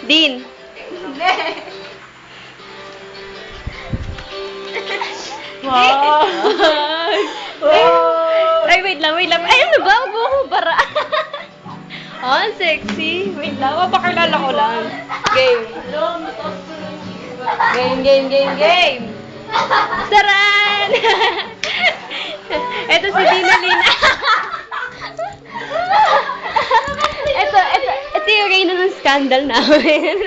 Din. Wow. Ay, wait lang. Ay, ano ba? Huwag mo akong bara. Oh, ang sexy. Wait lang. Mapakilala ko lang. Game. Game. Saran! Ito si Dina Lina. Ito yung reyna ng scandal namin.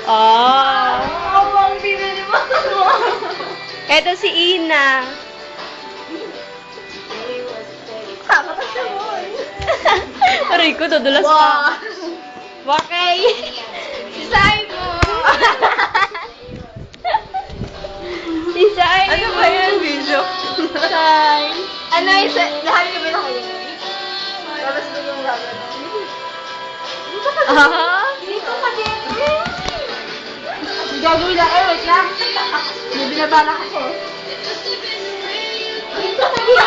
Oh. Ito si Ina. Aray ko, dudulas pa. Wakay. Si Simon! Si Simon. Ano ba yan, video? Simon. Ano yung lahat kami na kayo? Tapos ko yung gagawin. Dito ka din. Gagawin na kayo, wait lang. May binabalak ako. Dito ka din.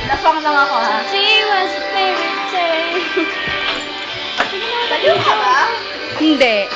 Lapang lang ako, ha? She was a fairy tale. Taliw ka ba? Hindi.